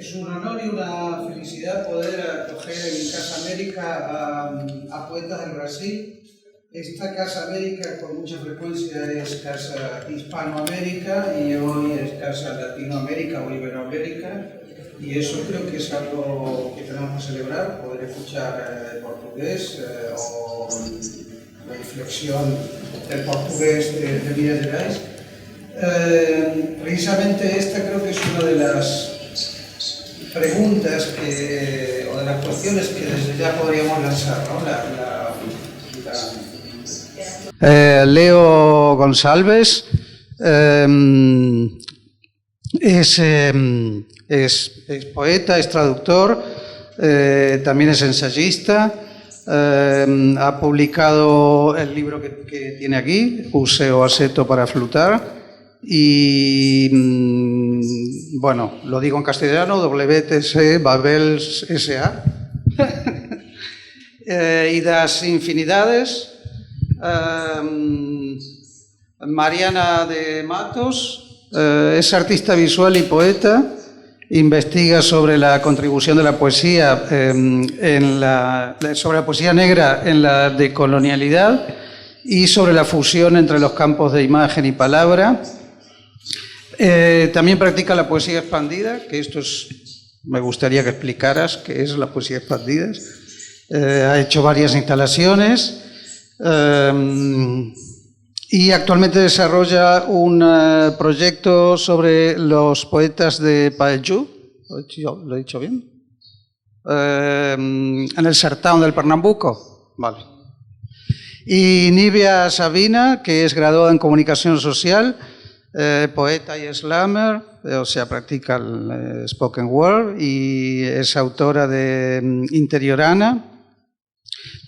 Es un honor y una felicidad poder acoger en Casa América a poetas del Brasil. Esta Casa América con mucha frecuencia es Casa Hispanoamérica y hoy es Casa Latinoamérica o Iberoamérica. Y eso creo que es algo que tenemos que celebrar, poder escuchar portugués o la inflexión del portugués de Minas Gerais. Precisamente esta creo que es una de las preguntas o de las cuestiones que desde ya podríamos lanzar, ¿no? Leo Gonçalves es poeta, es traductor, también es ensayista, ha publicado el libro que tiene aquí, Use o Aceto para Flutar, y bueno, lo digo en castellano, WTC Babel S.A. Y das Infinidades, Mariana de Matos, es artista visual y poeta, investiga sobre la contribución de la poesía sobre la poesía negra en la decolonialidad y sobre la fusión entre los campos de imagen y palabra. También practica la poesía expandida, que me gustaría que explicaras qué es la poesía expandida. Ha hecho varias instalaciones y actualmente desarrolla un proyecto sobre los poetas de Paejú, ¿lo he dicho bien? En el Sertão del Pernambuco. Vale. Y Nívia Sabina, que es graduada en Comunicación Social, poeta y slammer, o sea, practica el spoken word y es autora de Interiorana.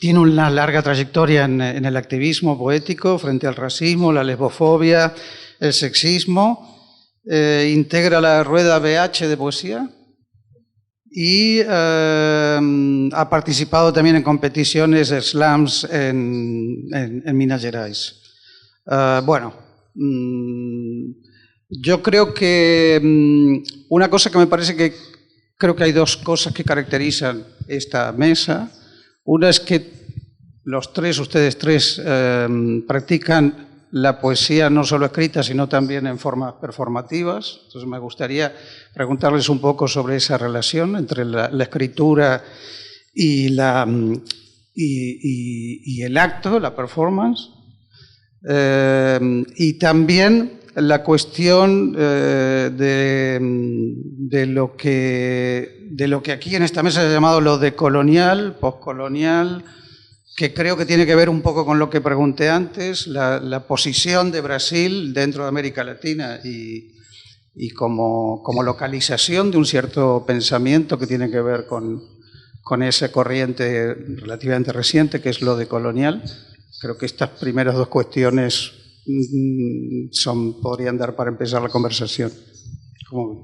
Tiene una larga trayectoria en el activismo poético frente al racismo, la lesbofobia, el sexismo. Integra la Rueda BH de poesía y ha participado también en competiciones de slams en Minas Gerais. Yo creo que una cosa que me parece que creo que hay dos cosas que caracterizan esta mesa. Una es que ustedes tres, practican la poesía no solo escrita, sino también en formas performativas. Entonces me gustaría preguntarles un poco sobre esa relación entre la escritura y el acto, la performance. Y también la cuestión de lo que aquí en esta mesa se ha llamado lo decolonial, postcolonial, que creo que tiene que ver un poco con lo que pregunté antes, la posición de Brasil dentro de América Latina y como localización de un cierto pensamiento que tiene que ver con esa corriente relativamente reciente que es lo decolonial. Creo que estas primeras dos cuestiones podrían dar para empezar la conversación. ¿Cómo?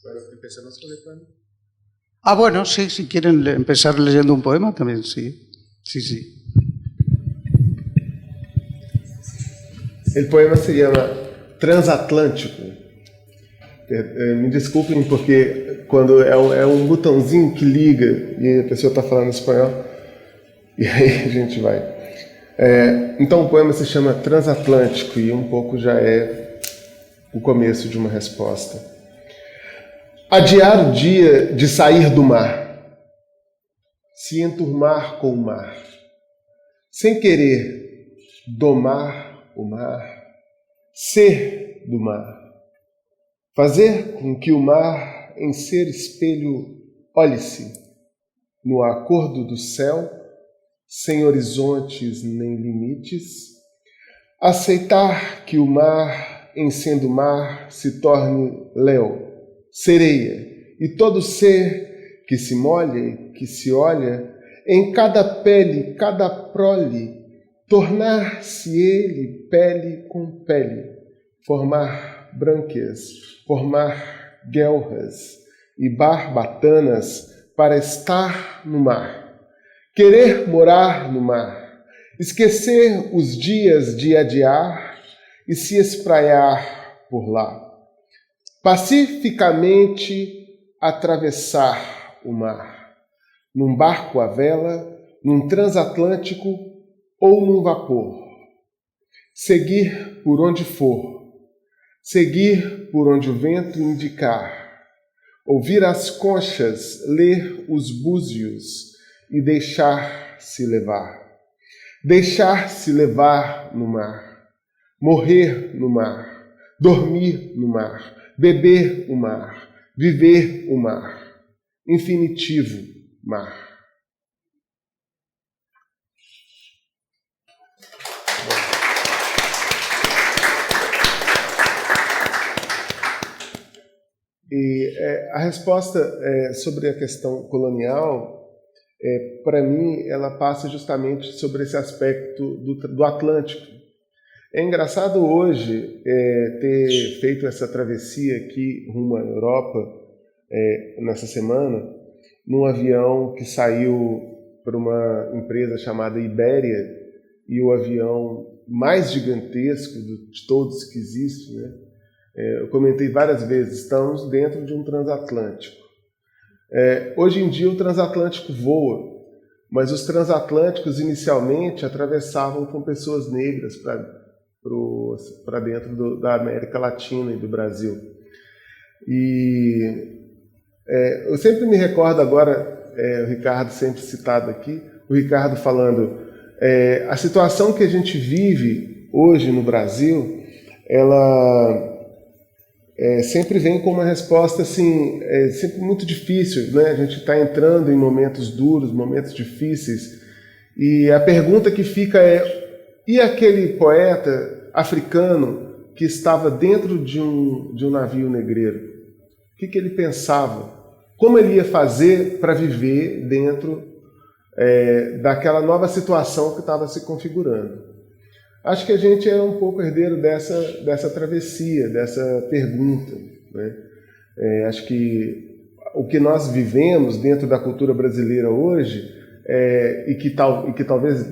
Bueno, empezamos con el poema. Bueno, sí, si quieren empezar leyendo un poema también, sí. El poema se llama Transatlântico. Me desculpem porque quando é um botãozinho que liga e a pessoa está falando espanhol, e aí a gente vai. Então o poema se chama Transatlântico e um pouco já é o começo de uma resposta. Adiar o dia de sair do mar, se enturmar com o mar, sem querer domar o mar, ser do mar, fazer com que o mar em ser espelho olhe-se no acordo do céu, sem horizontes nem limites, aceitar que o mar, em sendo mar, se torne léu, sereia, e todo ser que se molha e que se olha, em cada pele, cada prole, tornar-se ele pele com pele, formar brânquias, formar guelras e barbatanas para estar no mar. Querer morar no mar, esquecer os dias de adiar e se espraiar por lá. pacificamente atravessar o mar, num barco à vela, num transatlântico ou num vapor. Seguir por onde for, seguir por onde o vento indicar, ouvir as conchas, ler os búzios e deixar-se levar. Deixar-se levar no mar, morrer no mar, dormir no mar, beber o mar, viver o mar, infinitivo mar. E a resposta sobre a questão colonial, para mim, ela passa justamente sobre esse aspecto do Atlântico. É engraçado hoje ter feito essa travessia aqui rumo à Europa, nessa semana, num avião que saiu para uma empresa chamada Ibéria, e o avião mais gigantesco de todos que existe, né? Eu comentei várias vezes, estamos dentro de um transatlântico. Hoje em dia o transatlântico voa, mas os transatlânticos inicialmente atravessavam com pessoas negras para dentro da América Latina e do Brasil. E eu sempre me recordo agora, o Ricardo sempre citado aqui, o Ricardo falando, a situação que a gente vive hoje no Brasil, ela sempre vem com uma resposta assim, sempre muito difícil, né? A gente está entrando em momentos duros, momentos difíceis, e a pergunta que fica e aquele poeta africano que estava dentro de um navio negreiro? O que ele pensava? Como ele ia fazer para viver dentro daquela nova situação que estava se configurando? Acho que a gente é um pouco herdeiro dessa travessia, dessa pergunta, né? Acho que o que nós vivemos dentro da cultura brasileira hoje, e que talvez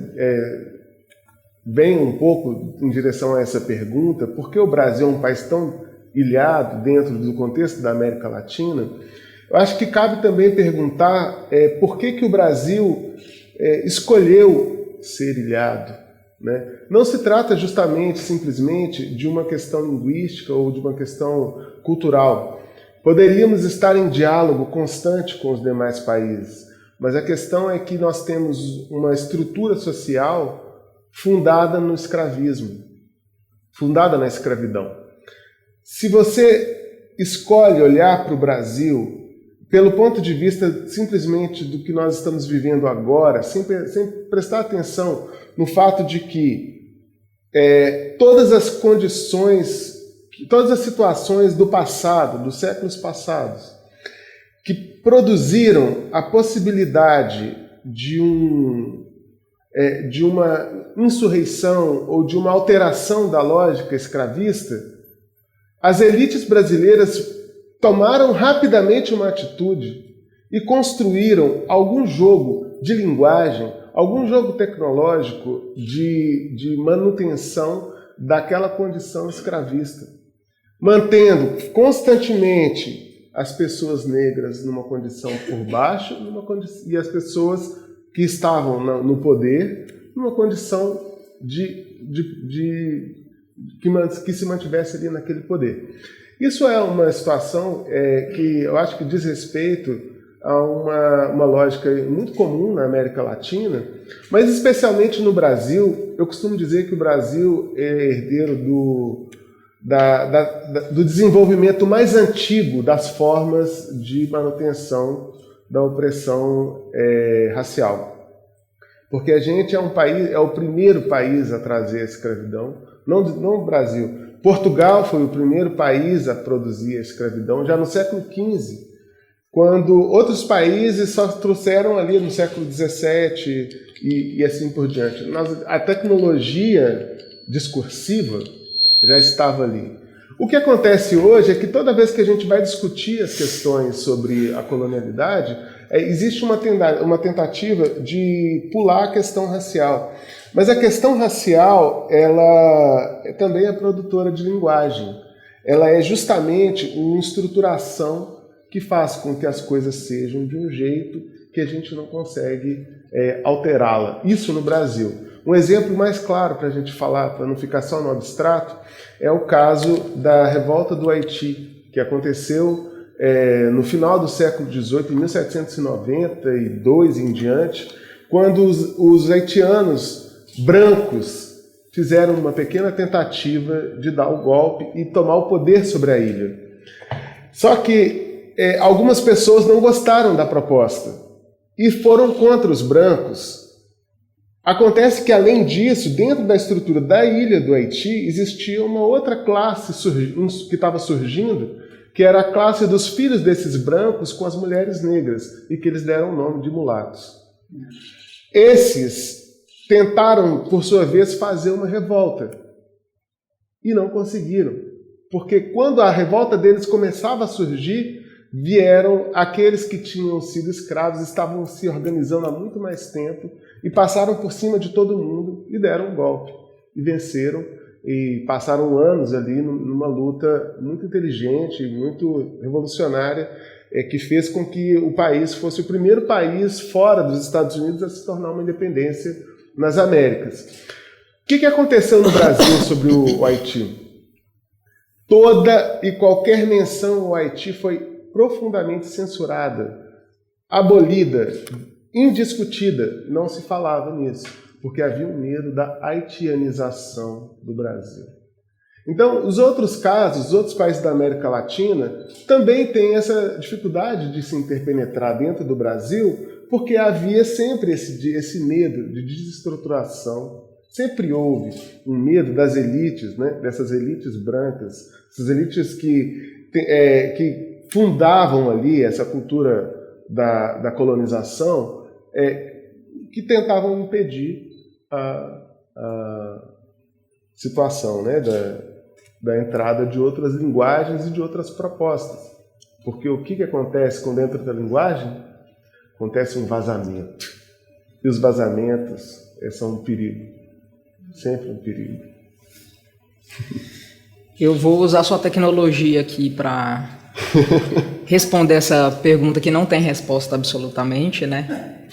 venha um pouco em direção a essa pergunta, por que o Brasil é um país tão ilhado dentro do contexto da América Latina, eu acho que cabe também perguntar por que o Brasil escolheu ser ilhado. Né? Não se trata justamente, simplesmente, de uma questão linguística ou de uma questão cultural. Poderíamos estar em diálogo constante com os demais países, mas a questão é que nós temos uma estrutura social fundada no escravismo, fundada na escravidão. Se você escolhe olhar para o Brasil pelo ponto de vista simplesmente do que nós estamos vivendo agora, sem prestar atenção no fato de que todas as condições, todas as situações do passado, dos séculos passados, que produziram a possibilidade de uma insurreição ou de uma alteração da lógica escravista, as elites brasileiras tomaram rapidamente uma atitude e construíram algum jogo de linguagem, algum jogo tecnológico de manutenção daquela condição escravista, mantendo constantemente as pessoas negras numa condição por baixo e as pessoas que estavam no poder numa condição que se mantivesse ali naquele poder. Isso é uma situação que eu acho que diz respeito a uma lógica muito comum na América Latina, mas especialmente no Brasil. Eu costumo dizer que o Brasil é herdeiro do desenvolvimento mais antigo das formas de manutenção da opressão racial. Porque a gente é o primeiro país a trazer a escravidão, não o Brasil. Portugal foi o primeiro país a produzir a escravidão já no século XV, quando outros países só trouxeram ali no século XVII e assim por diante. A tecnologia discursiva já estava ali. O que acontece hoje é que toda vez que a gente vai discutir as questões sobre a colonialidade, existe uma tentativa de pular a questão racial. Mas a questão racial, ela também é produtora de linguagem. ela é justamente uma estruturação que faz com que as coisas sejam de um jeito que a gente não consegue alterá-la. Isso no Brasil. Um exemplo mais claro para a gente falar, para não ficar só no abstrato, é o caso da revolta do Haiti, que aconteceu no final do século XVIII, em 1792 em diante, quando os haitianos brancos fizeram uma pequena tentativa de dar o golpe e tomar o poder sobre a ilha. Só que algumas pessoas não gostaram da proposta e foram contra os brancos. Acontece que, além disso, dentro da estrutura da ilha do Haiti, existia uma outra classe que estava surgindo, que era a classe dos filhos desses brancos com as mulheres negras, e que eles deram o nome de mulatos. Esses tentaram, por sua vez, fazer uma revolta. E não conseguiram. Porque quando a revolta deles começava a surgir, vieram aqueles que tinham sido escravos, estavam se organizando há muito mais tempo, e passaram por cima de todo mundo e deram um golpe. E venceram, e passaram anos ali numa luta muito inteligente, muito revolucionária, que fez com que o país fosse o primeiro país fora dos Estados Unidos a se tornar uma independência nas Américas. O que aconteceu no Brasil sobre o Haiti? Toda e qualquer menção ao Haiti foi profundamente censurada, abolida, indiscutida. Não se falava nisso, porque havia um medo da haitianização do Brasil. Então, os outros casos, os outros países da América Latina, também têm essa dificuldade de se interpenetrar dentro do Brasil, porque havia sempre esse medo de desestruturação. Sempre houve um medo das elites, né? Dessas elites brancas, essas elites que fundavam ali essa cultura da colonização, que tentavam impedir a situação, né? Da entrada de outras linguagens e de outras propostas. Porque o que acontece quando dentro da linguagem? Acontece um vazamento. E os vazamentos são um perigo. Sempre um perigo. Eu vou usar sua tecnologia aqui para responder essa pergunta que não tem resposta absolutamente, né?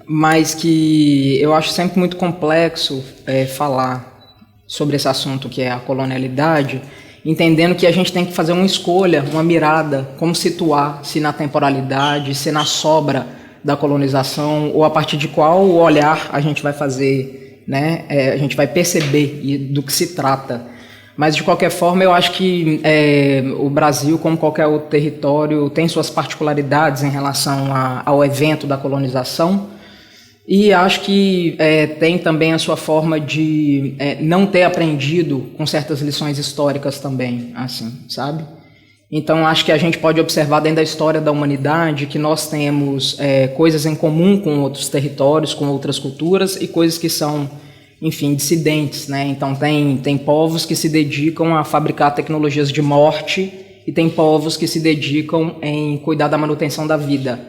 Mas que eu acho sempre muito complexo falar sobre esse assunto que é a colonialidade, entendendo que a gente tem que fazer uma escolha, uma mirada, como situar, se na temporalidade, se na sobra da colonização, ou a partir de qual olhar a gente vai fazer, né? A gente vai perceber do que se trata. Mas, de qualquer forma, eu acho que o Brasil, como qualquer outro território, tem suas particularidades em relação ao evento da colonização, e acho que tem também a sua forma de não ter aprendido com certas lições históricas também, assim, sabe? Então, acho que a gente pode observar dentro da história da humanidade que nós temos coisas em comum com outros territórios, com outras culturas, e coisas que são, enfim, dissidentes, né? Então, tem povos que se dedicam a fabricar tecnologias de morte e tem povos que se dedicam em cuidar da manutenção da vida.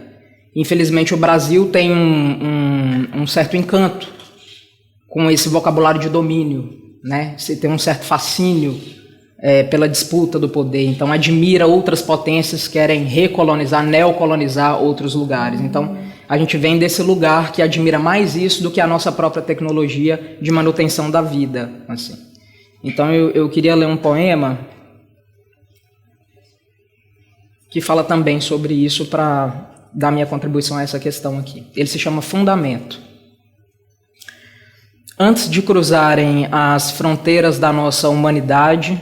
Infelizmente, o Brasil tem um certo encanto com esse vocabulário de domínio, né? Você tem um certo fascínio pela disputa do poder. Então, admira outras potências que querem recolonizar, neocolonizar outros lugares. Então, a gente vem desse lugar que admira mais isso do que a nossa própria tecnologia de manutenção da vida, assim. Então, eu queria ler um poema que fala também sobre isso para dar minha contribuição a essa questão aqui. Ele se chama Fundamento. Antes de cruzarem as fronteiras da nossa humanidade,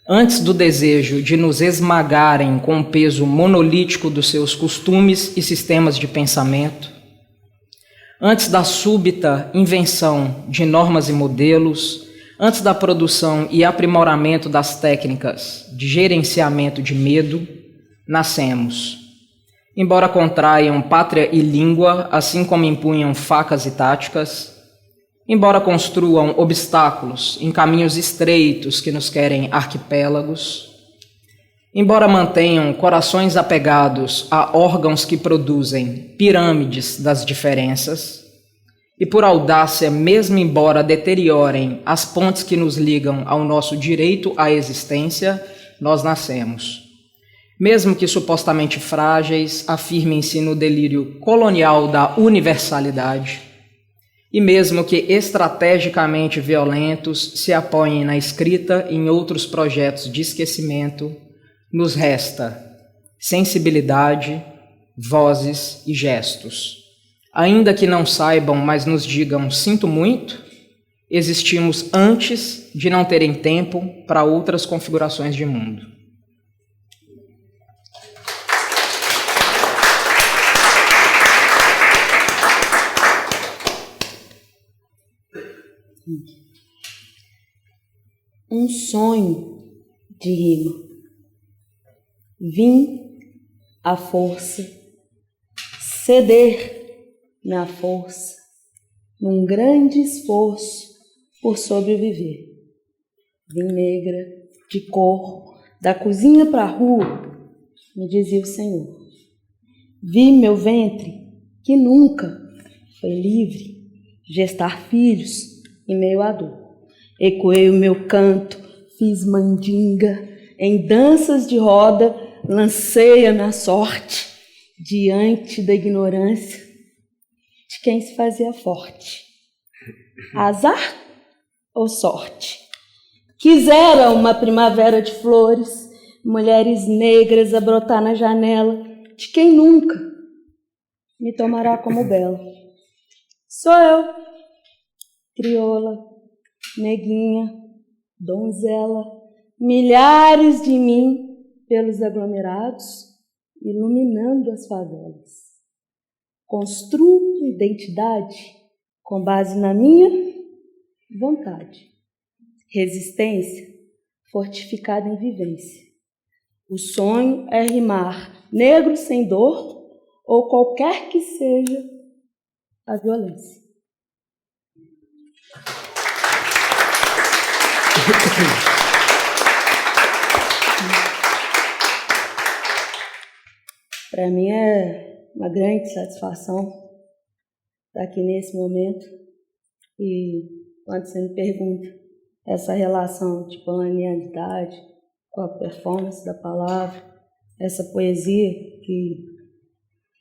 antes do desejo de nos esmagarem com o peso monolítico dos seus costumes e sistemas de pensamento, antes da súbita invenção de normas e modelos, antes da produção e aprimoramento das técnicas de gerenciamento de medo, nascemos. Embora contraiam pátria e língua, assim como empunham facas e táticas, embora construam obstáculos em caminhos estreitos que nos querem arquipélagos, embora mantenham corações apegados a órgãos que produzem pirâmides das diferenças, e por audácia, mesmo embora deteriorem as pontes que nos ligam ao nosso direito à existência, nós nascemos. Mesmo que supostamente frágeis, afirmem-se no delírio colonial da universalidade, e mesmo que estrategicamente violentos se apoiem na escrita e em outros projetos de esquecimento, nos resta sensibilidade, vozes e gestos. Ainda que não saibam, mas nos digam sinto muito, existimos antes de não terem tempo para outras configurações de mundo. Um sonho de rima. Vim à força, ceder na força, num grande esforço por sobreviver. Vim negra, de cor, da cozinha para a rua, me dizia o Senhor. Vi meu ventre, que nunca foi livre, gestar filhos em meio à dor. Ecoei o meu canto, fiz mandinga, em danças de roda, lancei a minha sorte, diante da ignorância de quem se fazia forte. Azar ou sorte? Quisera uma primavera de flores, mulheres negras a brotar na janela, de quem nunca me tomará como bela. Sou eu, crioula, neguinha, donzela, milhares de mim pelos aglomerados, iluminando as favelas. Construo identidade com base na minha vontade. Resistência fortificada em vivência. O sonho é rimar negro sem dor ou qualquer que seja a violência. Para mim é uma grande satisfação estar aqui nesse momento. E quando você me pergunta essa relação de colonialidade com a performance da palavra, essa poesia que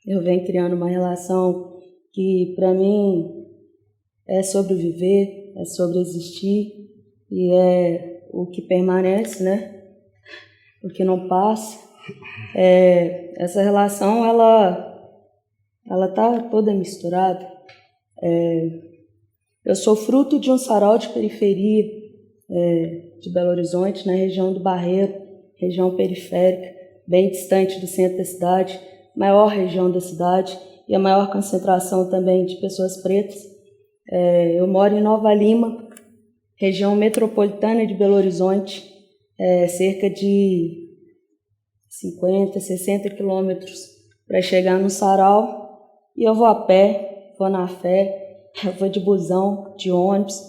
eu venho criando uma relação que para mim é sobre viver, é sobre existir e é o que permanece, né? O que não passa. Essa relação ela tá toda misturada. Eu sou fruto de um sarau de periferia de Belo Horizonte, na região do Barreiro, região periférica, bem distante do centro da cidade, maior região da cidade e a maior concentração também de pessoas pretas. Eu moro em Nova Lima, região metropolitana de Belo Horizonte, cerca de 50, 60 quilômetros para chegar no sarau, e eu vou a pé, vou na fé, eu vou de busão, de ônibus.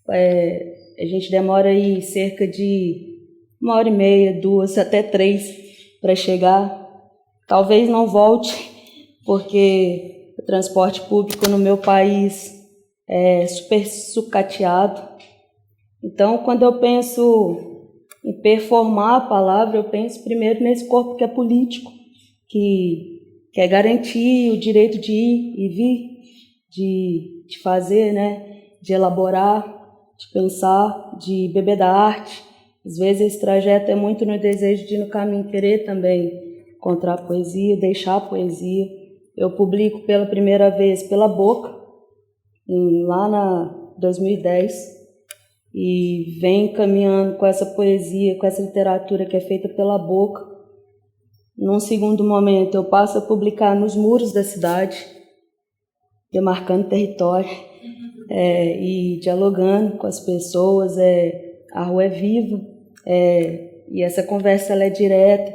A gente demora aí cerca de 1h30, 2, até 3 para chegar. Talvez não volte, porque o transporte público no meu país é super sucateado. Então, quando eu penso em performar a palavra, eu penso primeiro nesse corpo que é político, que quer garantir o direito de ir e vir, de fazer, né? De elaborar, de pensar, de beber da arte. Às vezes esse trajeto é muito no desejo de ir no caminho, querer também encontrar a poesia, deixar a poesia. Eu publico pela primeira vez pela Boca, lá na 2010, e venho caminhando com essa poesia, com essa literatura que é feita pela Boca. Num segundo momento, eu passo a publicar nos muros da cidade, demarcando território e dialogando com as pessoas. A rua é viva e essa conversa ela é direta.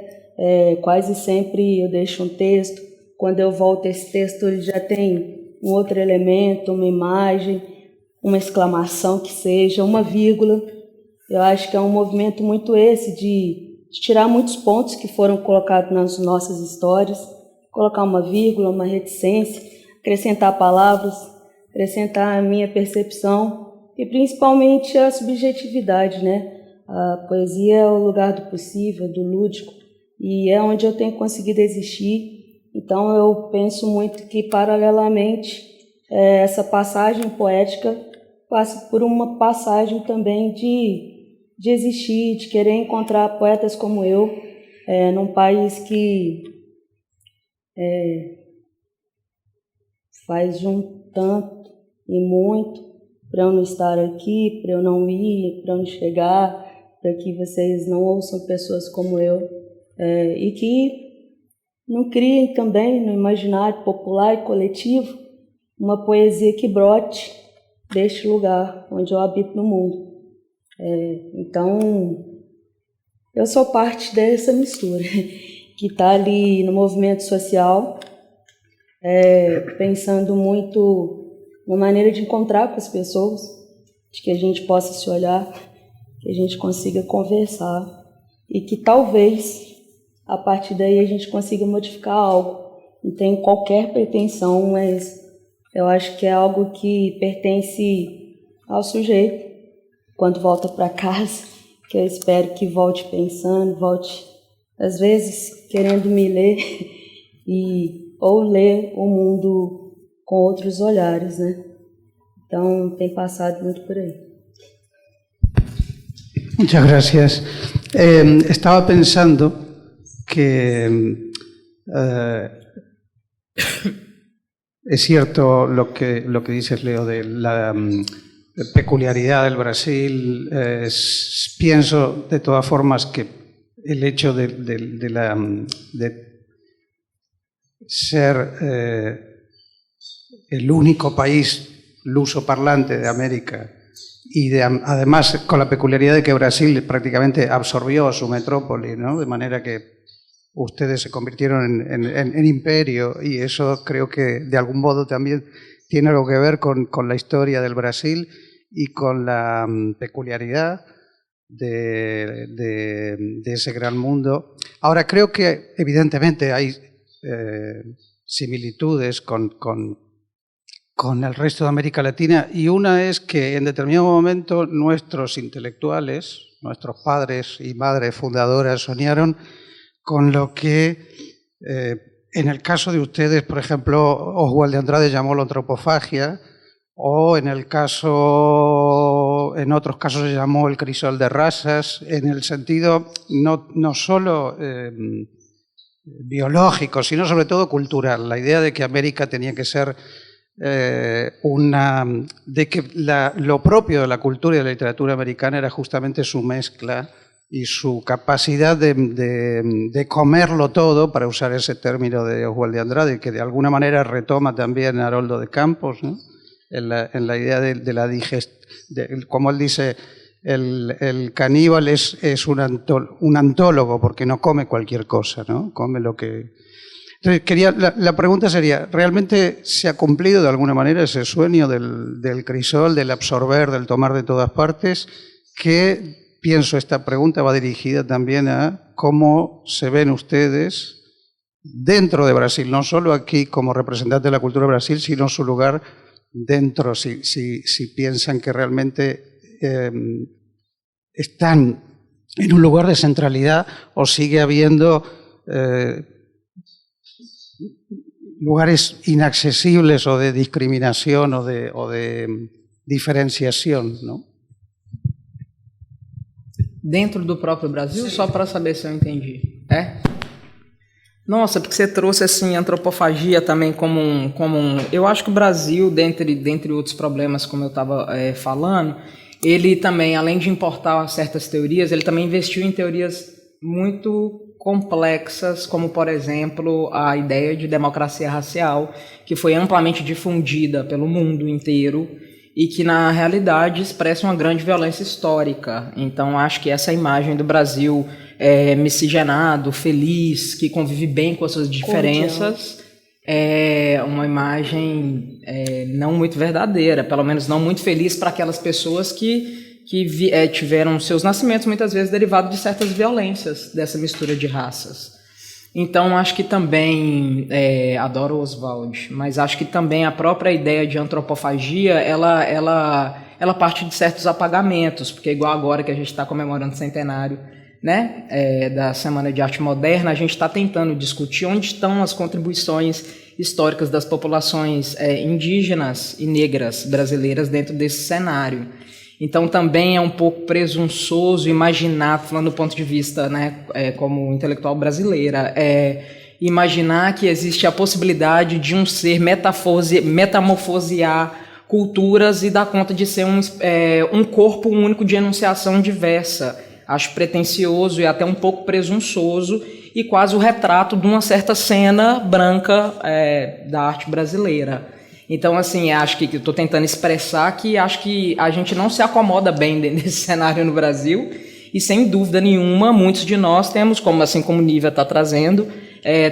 Quase sempre eu deixo um texto. Quando eu volto, esse texto ele já tem um outro elemento, uma imagem, uma exclamação que seja, uma vírgula. Eu acho que é um movimento muito esse de tirar muitos pontos que foram colocados nas nossas histórias, colocar uma vírgula, uma reticência, acrescentar palavras, acrescentar a minha percepção e principalmente a subjetividade, né? A poesia é o lugar do possível, do lúdico, e é onde eu tenho conseguido existir. Então eu penso muito que, paralelamente, essa passagem poética passa por uma passagem também de existir, de querer encontrar poetas como eu, num país que faz de um tanto e muito para eu não estar aqui, para eu não ir, para eu não chegar, para que vocês não ouçam pessoas como eu, e que não criem também no imaginário popular e coletivo uma poesia que brote deste lugar onde eu habito no mundo. Então, eu sou parte dessa mistura que está ali no movimento social, pensando muito na maneira de encontrar com as pessoas, de que a gente possa se olhar, que a gente consiga conversar e que talvez a partir daí a gente consiga modificar algo. Não tenho qualquer pretensão, mas eu acho que é algo que pertence ao sujeito quando volta para casa, que eu espero que volte pensando, volte às vezes querendo me ler ou ler o mundo com outros olhares, né? Então tem passado muito por aí. Muchas gracias. Estaba pensando que es cierto lo que dices, Leo, de la peculiaridad del Brasil. Pienso de todas formas que el hecho de ser el único país lusoparlante de América y además con la peculiaridad de que Brasil prácticamente absorbió su metrópoli, ¿no? De manera que ustedes se convirtieron en imperio, y eso creo que de algún modo también tiene algo que ver con la historia del Brasil y con la peculiaridad de ese gran mundo. Ahora, creo que evidentemente hay similitudes con el resto de América Latina, y una es que en determinado momento nuestros intelectuales, nuestros padres y madres fundadoras soñaron con lo que en el caso de ustedes, por ejemplo, Oswald de Andrade llamó la antropofagia, o en otros casos se llamó el crisol de razas, en el sentido no solo biológico, sino sobre todo cultural. La idea de que América tenía que ser de que lo propio de la cultura y de la literatura americana era justamente su mezcla y su capacidad de comerlo todo, para usar ese término de Oswald de Andrade, que de alguna manera retoma también Haroldo de Campos, ¿no? en la idea de la digestión, como él dice, el caníbal es un antólogo, porque no come cualquier cosa, ¿no? Come lo que... Entonces, la pregunta sería, ¿realmente se ha cumplido de alguna manera ese sueño del crisol, del absorber, del tomar de todas partes? Que pienso, esta pregunta va dirigida también a cómo se ven ustedes dentro de Brasil, no solo aquí como representantes de la cultura de Brasil, sino su lugar dentro, si piensan que realmente están en un lugar de centralidad, o sigue habiendo lugares inaccesibles o de discriminação o de diferenciação, não? Dentro do próprio Brasil, sim. Só para saber se eu entendi. Nossa, porque você trouxe assim antropofagia também como um... Eu acho que o Brasil, dentre outros problemas, como eu estava falando, ele também, além de importar certas teorias, ele também investiu em teorias muito complexas, como, por exemplo, a ideia de democracia racial, que foi amplamente difundida pelo mundo inteiro e que, na realidade, expressa uma grande violência histórica. Então, acho que essa imagem do Brasil miscigenado, feliz, que convive bem com as suas diferenças, é uma imagem não muito verdadeira, pelo menos não muito feliz para aquelas pessoas que tiveram seus nascimentos muitas vezes derivados de certas violências dessa mistura de raças. Então, acho que também, adoro o Oswald, mas acho que também a própria ideia de antropofagia, ela parte de certos apagamentos, porque igual agora que a gente está comemorando o centenário, né, da Semana de Arte Moderna, a gente está tentando discutir onde estão as contribuições históricas das populações indígenas e negras brasileiras dentro desse cenário. Então também é um pouco presunçoso imaginar, falando do ponto de vista, né, como intelectual brasileira, imaginar que existe a possibilidade de um ser metamorfosear culturas e dar conta de ser um corpo único de enunciação diversa. Acho pretensioso e até um pouco presunçoso e quase o retrato de uma certa cena branca da arte brasileira. Então, assim, acho que estou tentando expressar que acho que a gente não se acomoda bem nesse cenário no Brasil e, sem dúvida nenhuma, muitos de nós temos, como Nívia está trazendo,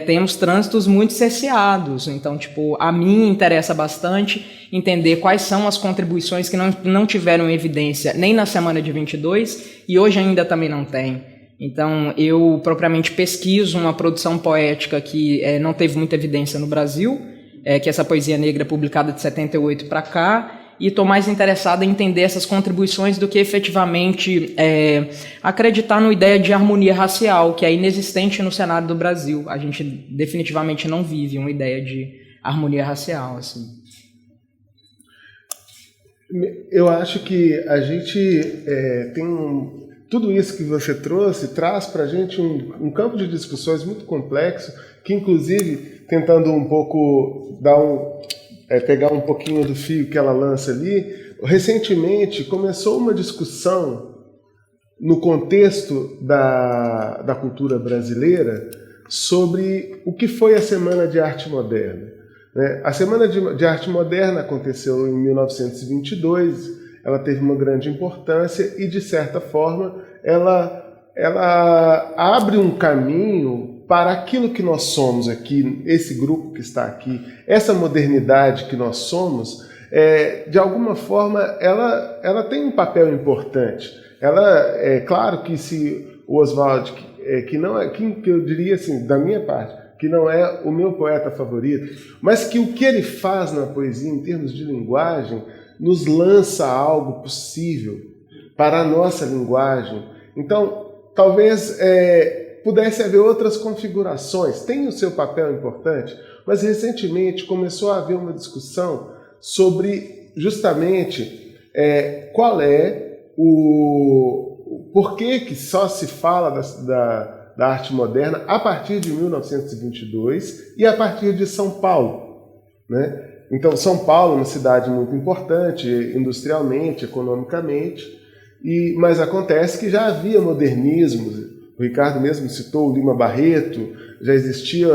temos trânsitos muito cerceados. Então, tipo, a mim interessa bastante entender quais são as contribuições que não tiveram evidência nem na semana de 22 e hoje ainda também não tem. Então, eu propriamente pesquiso uma produção poética que não teve muita evidência no Brasil, que é essa poesia negra publicada de 78 para cá, e estou mais interessada em entender essas contribuições do que efetivamente acreditar numa ideia de harmonia racial, que é inexistente no cenário do Brasil. A gente definitivamente não vive uma ideia de harmonia racial. Assim. Eu acho que a gente tem tudo isso que você trouxe traz para a gente um campo de discussões muito complexo, que inclusive, tentando um pouco pegar um pouquinho do fio que ela lança ali, recentemente começou uma discussão no contexto da cultura brasileira sobre o que foi a Semana de Arte Moderna. A Semana de Arte Moderna aconteceu em 1922, ela teve uma grande importância e, de certa forma, ela abre um caminho para aquilo que nós somos aqui, esse grupo que está aqui, essa modernidade que nós somos, de alguma forma, ela tem um papel importante. Claro que se o Oswald, que não é, que eu diria assim, da minha parte, que não é o meu poeta favorito, mas que o que ele faz na poesia, em termos de linguagem, nos lança algo possível para a nossa linguagem. Então, talvez pudesse haver outras configurações, tem o seu papel importante, mas recentemente começou a haver uma discussão sobre justamente qual o porquê que só se fala da arte moderna a partir de 1922 e a partir de São Paulo, né? Então, São Paulo é uma cidade muito importante, industrialmente, economicamente, mas acontece que já havia modernismo. O Ricardo mesmo citou o Lima Barreto, já existiam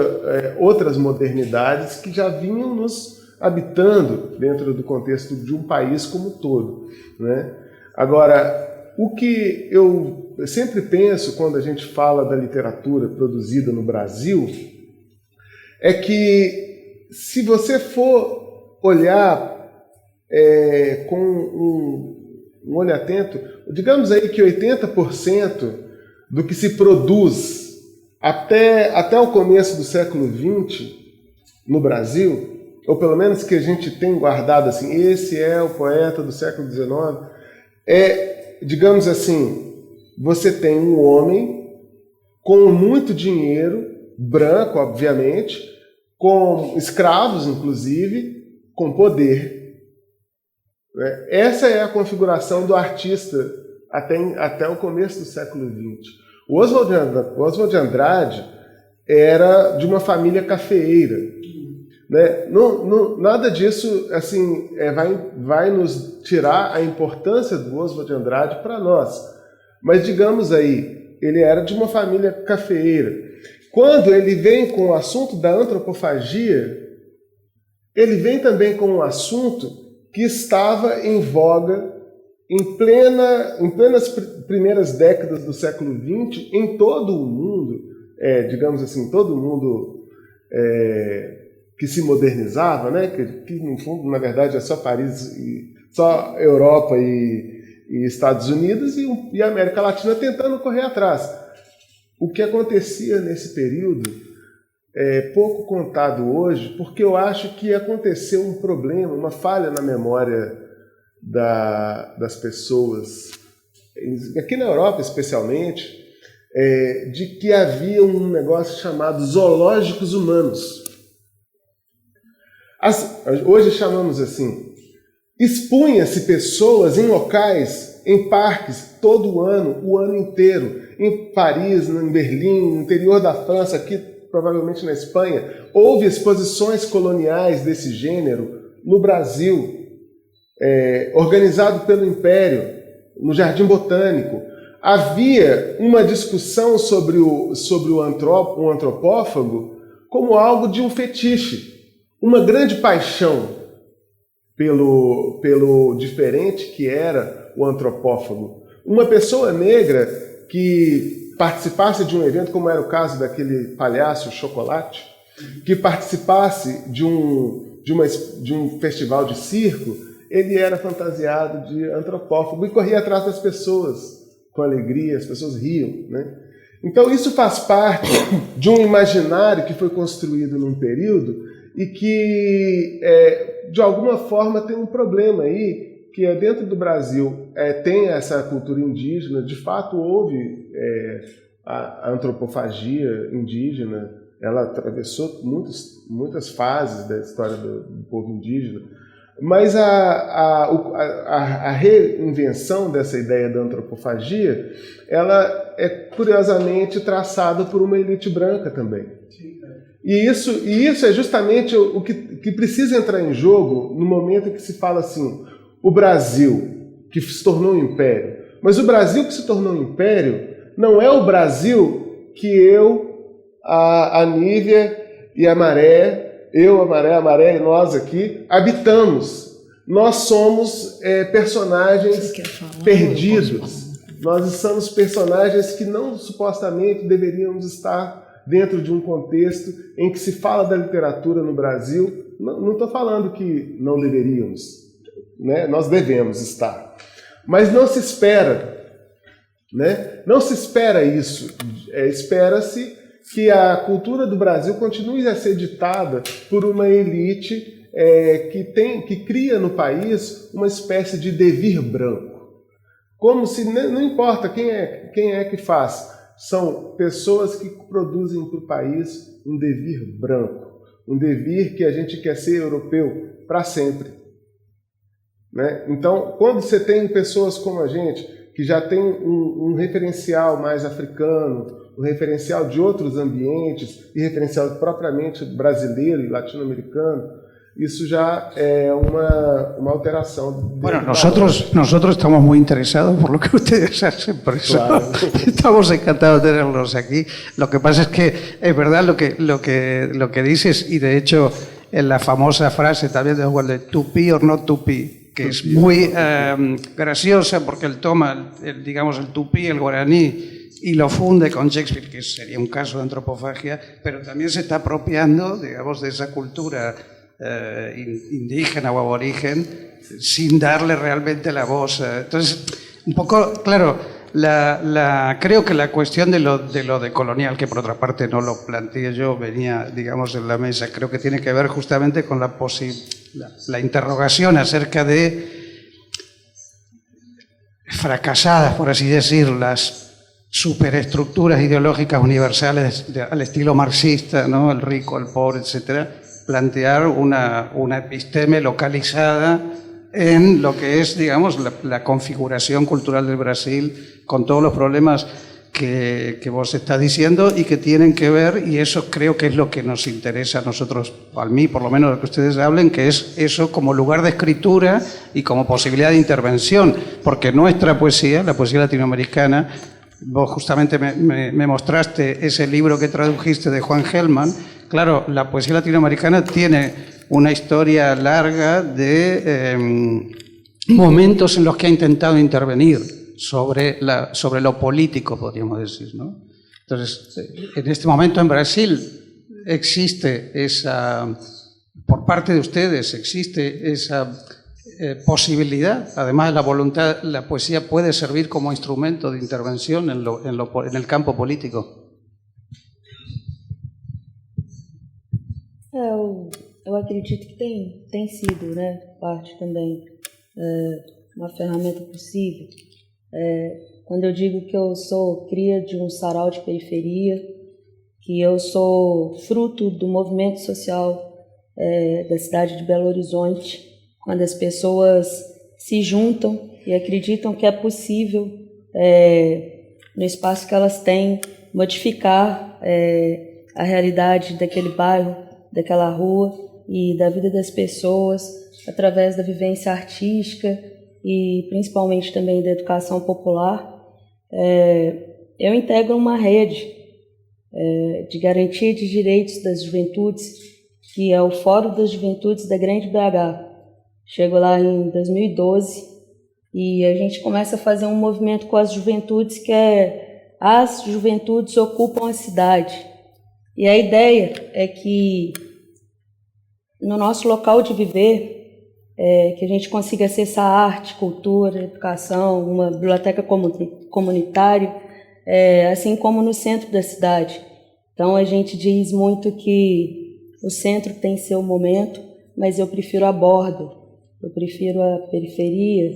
outras modernidades que já vinham nos habitando dentro do contexto de um país como um todo, né? Agora, o que eu sempre penso quando a gente fala da literatura produzida no Brasil é que, se você for olhar com um olho atento, digamos aí que 80% do que se produz até o começo do século XX no Brasil, ou pelo menos que a gente tem guardado assim, esse é o poeta do século XIX, digamos assim, você tem um homem com muito dinheiro, branco, obviamente, com escravos, inclusive, com poder. Essa é a configuração do artista até o começo do século XX. O Oswald de Andrade era de uma família cafeeira, né? Nada disso assim, vai nos tirar a importância do Oswald de Andrade para nós. Mas, digamos aí, ele era de uma família cafeeira. Quando ele vem com o assunto da antropofagia, ele vem também com um assunto que estava em voga em plenas primeiras décadas do século XX, em todo o mundo, digamos assim, todo mundo que se modernizava, né? que no fundo, na verdade, é só Paris, só Europa e Estados Unidos e a América Latina tentando correr atrás. O que acontecia nesse período pouco contado hoje, porque eu acho que aconteceu um problema, uma falha na memória das pessoas, aqui na Europa especialmente, de que havia um negócio chamado zoológicos humanos. Hoje chamamos assim, expunha-se pessoas em locais, em parques, todo ano, o ano inteiro, em Paris, em Berlim, no interior da França, aqui provavelmente na Espanha, houve exposições coloniais desse gênero no Brasil, organizado pelo Império, no Jardim Botânico. Havia uma discussão sobre o antropófago como algo de um fetiche, uma grande paixão pelo diferente que era o antropófago. Uma pessoa negra que participasse de um evento, como era o caso daquele palhaço Chocolate, que participasse de um festival de circo, ele era fantasiado de antropófago e corria atrás das pessoas com alegria, as pessoas riam, né? Então isso faz parte de um imaginário que foi construído num período e que, de alguma forma, tem um problema aí, que dentro do Brasil tem essa cultura indígena, de fato houve a antropofagia indígena, ela atravessou muitas fases da história do povo indígena, mas a reinvenção dessa ideia da antropofagia, ela é curiosamente traçada por uma elite branca também. E isso é justamente o que precisa entrar em jogo no momento em que se fala assim, o Brasil, que se tornou um império. Mas o Brasil que se tornou um império não é o Brasil que a Nívia e a Maré, a Maré e nós aqui, habitamos. Nós somos personagens perdidos. Nós somos personagens que não supostamente deveríamos estar dentro de um contexto em que se fala da literatura no Brasil. Não estou falando que não deveríamos, né? Nós devemos estar. Mas não se espera, né? Não se espera isso. Espera-se que a cultura do Brasil continue a ser ditada por uma elite que cria no país uma espécie de devir branco. Como se não importa quem é que faz, são pessoas que produzem para o país um devir branco, um devir que a gente quer ser europeu para sempre, né? Então, quando você tem pessoas como a gente, que já tem um referencial mais africano, um referencial de outros ambientes, e referencial propriamente brasileiro e latino-americano, isso já é uma alteração. Bueno, nosotros estamos muy interesados por lo que ustedes hacen, por eso claro. Estamos encantados de tenerlos aquí. Lo que pasa es que es verdad lo que dices, y de hecho en la famosa frase también de to be or not to be, que es muy graciosa porque él toma el tupí, el guaraní, y lo funde con Shakespeare, que sería un caso de antropofagia, pero también se está apropiando, digamos, de esa cultura indígena o aborigen sin darle realmente la voz. Entonces, un poco, claro, creo que la cuestión de lo decolonial, que por otra parte no lo planteé yo, venía, digamos, en la mesa, creo que tiene que ver justamente con la interrogación acerca de fracasadas, por así decir, las superestructuras ideológicas universales al estilo marxista, ¿no? El rico, el pobre, etcétera, plantear una episteme localizada en lo que es, digamos, la configuración cultural del Brasil, con todos los problemas que vos estás diciendo y que tienen que ver, y eso creo que es lo que nos interesa a nosotros, a mí por lo menos, lo que ustedes hablen, que es eso como lugar de escritura y como posibilidad de intervención, porque nuestra poesía, la poesía latinoamericana, vos justamente me mostraste ese libro que tradujiste de Juan Gelman. Claro, la poesía latinoamericana tiene una historia larga de momentos en los que ha intentado intervenir sobre lo político, podríamos decir, ¿no? Entonces, en este momento en Brasil existe por parte de ustedes, existe esa posibilidad. Además, la voluntad, la poesía puede servir como instrumento de intervención en el campo político. Eu acredito que tem sido, né, parte também, uma ferramenta possível. Quando eu digo que eu sou cria de um sarau de periferia, que eu sou fruto do movimento social da cidade de Belo Horizonte, quando as pessoas se juntam e acreditam que é possível, no espaço que elas têm, modificar a realidade daquele bairro, daquela rua e da vida das pessoas através da vivência artística e principalmente também da educação popular. Eu integro uma rede de garantia de direitos das juventudes, que é o Fórum das Juventudes da Grande BH. Chego lá em 2012 e a gente começa a fazer um movimento com as juventudes que as juventudes ocupam a cidade. E a ideia é que no nosso local de viver, que a gente consiga acessar arte, cultura, educação, uma biblioteca comunitária, assim como no centro da cidade. Então a gente diz muito que o centro tem seu momento, mas eu prefiro a borda, eu prefiro a periferia,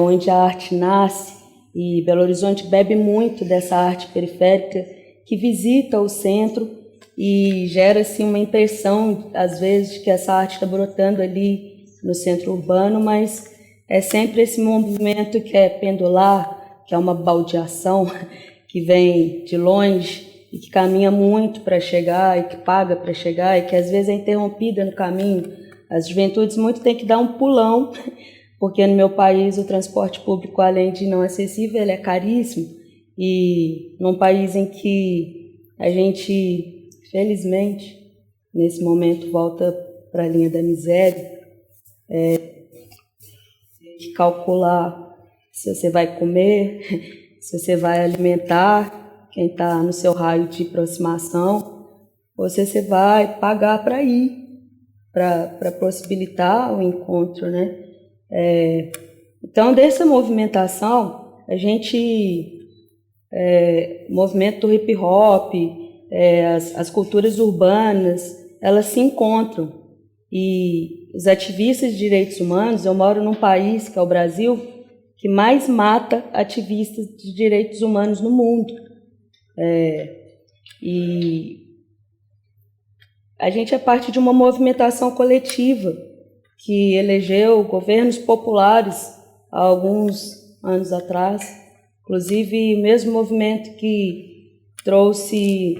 onde a arte nasce, e Belo Horizonte bebe muito dessa arte periférica que visita o centro e gera-se uma impressão, às vezes, de que essa arte está brotando ali no centro urbano, mas é sempre esse movimento que é pendular, que é uma baldeação, que vem de longe e que caminha muito para chegar e que paga para chegar e que às vezes é interrompida no caminho. As juventudes muito têm que dar um pulão, porque no meu país o transporte público, além de não acessível, ele é caríssimo. E num país em que a gente, felizmente, nesse momento volta para a linha da miséria, tem que calcular se você vai comer, se você vai alimentar quem está no seu raio de aproximação, ou se você vai pagar para ir, para possibilitar o encontro, né? Então, dessa movimentação, a gente, movimento do hip hop, as culturas urbanas, elas se encontram. E os ativistas de direitos humanos, eu moro num país, que é o Brasil, que mais mata ativistas de direitos humanos no mundo. E a gente é parte de uma movimentação coletiva que elegeu governos populares há alguns anos atrás, inclusive o mesmo movimento que trouxe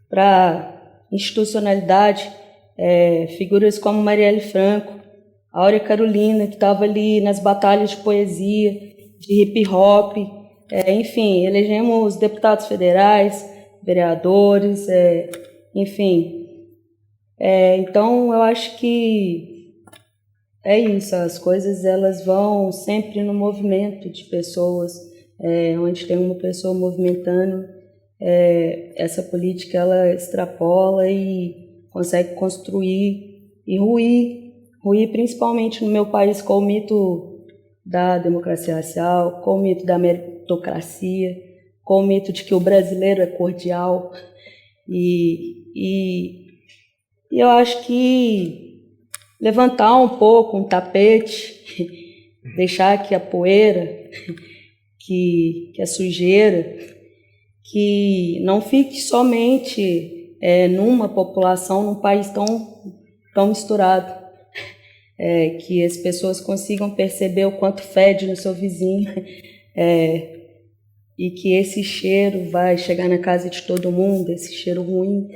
para institucionalidade figuras como Marielle Franco, Áurea Carolina, que estava ali nas batalhas de poesia, de hip hop, enfim, elegemos deputados federais, vereadores, enfim. Então, eu acho que é isso, as coisas elas vão sempre no movimento de pessoas, onde tem uma pessoa movimentando, essa política ela extrapola e consegue construir e ruir principalmente no meu país com o mito da democracia racial, com o mito da meritocracia, com o mito de que o brasileiro é cordial e eu acho que levantar um pouco um tapete, deixar que a poeira, que a sujeira, que não fique somente numa população, num país tão misturado, que as pessoas consigam perceber o quanto fede no seu vizinho, e que esse cheiro vai chegar na casa de todo mundo, esse cheiro ruim,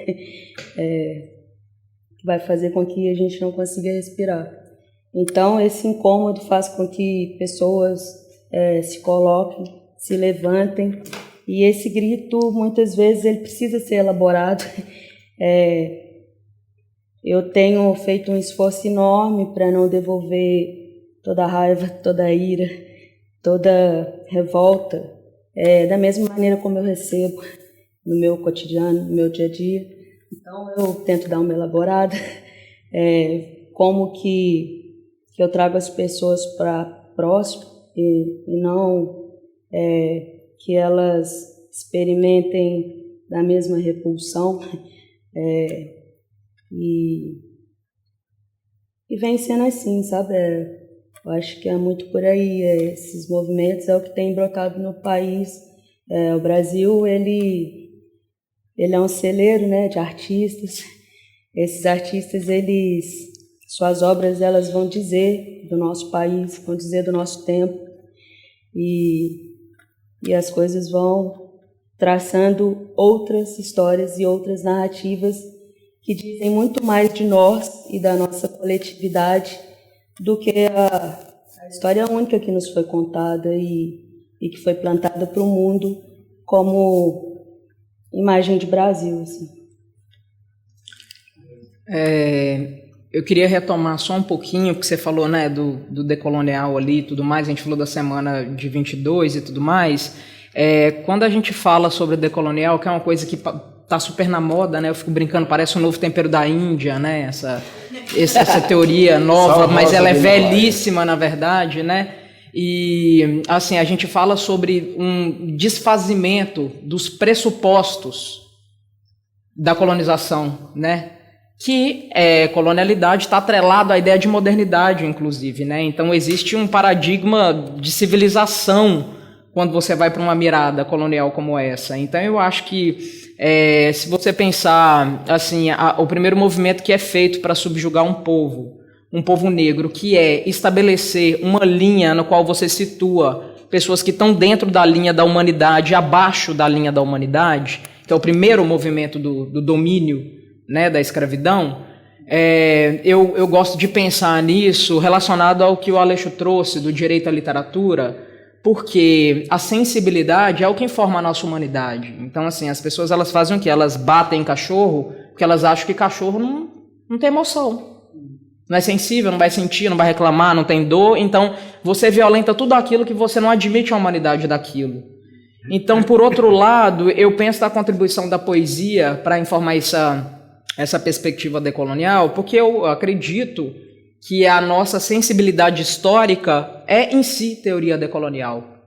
vai fazer com que a gente não consiga respirar. Então, esse incômodo faz com que pessoas se coloquem, se levantem, e esse grito, muitas vezes, ele precisa ser elaborado. Eu tenho feito um esforço enorme para não devolver toda a raiva, toda a ira, toda a revolta, da mesma maneira como eu recebo no meu cotidiano, no meu dia a dia. Então, eu tento dar uma elaborada, como que eu trago as pessoas para próximo e não que elas experimentem da mesma repulsão. E vem sendo assim, sabe? Eu acho que é muito por aí. Esses movimentos é o que tem brotado no país. O Brasil, ele é um celeiro, né, de artistas. Esses artistas, suas obras, elas vão dizer do nosso país, vão dizer do nosso tempo. E as coisas vão traçando outras histórias e outras narrativas que dizem muito mais de nós e da nossa coletividade do que a história única que nos foi contada e que foi plantada para o mundo como imagem de Brasil. Assim. Eu queria retomar só um pouquinho, porque você falou, né, do decolonial ali e tudo mais, a gente falou da semana de 22 e tudo mais. Quando a gente fala sobre decolonial, que é uma coisa que tá super na moda, né? Eu fico brincando, parece o novo tempero da Índia, né? Essa teoria nova, mas ela é velhíssima, na verdade, né? E, assim, a gente fala sobre um desfazimento dos pressupostos da colonização, né? Que colonialidade está atrelado à ideia de modernidade, inclusive, né? Então, existe um paradigma de civilização quando você vai para uma mirada colonial como essa. Então, eu acho que, se você pensar, assim, o primeiro movimento que é feito para subjugar um povo negro, que é estabelecer uma linha no qual você situa pessoas que estão dentro da linha da humanidade, abaixo da linha da humanidade, que é o primeiro movimento do domínio, né, da escravidão, eu gosto de pensar nisso relacionado ao que o Aleixo trouxe do direito à literatura, porque a sensibilidade é o que informa a nossa humanidade. Então, assim, as pessoas elas fazem o quê? Elas batem em cachorro porque elas acham que cachorro não tem emoção. Não é sensível, não vai sentir, não vai reclamar, não tem dor. Então, você violenta tudo aquilo que você não admite a humanidade daquilo. Então, por outro lado, eu penso na contribuição da poesia para informar essa perspectiva decolonial, porque eu acredito que a nossa sensibilidade histórica é em si teoria decolonial.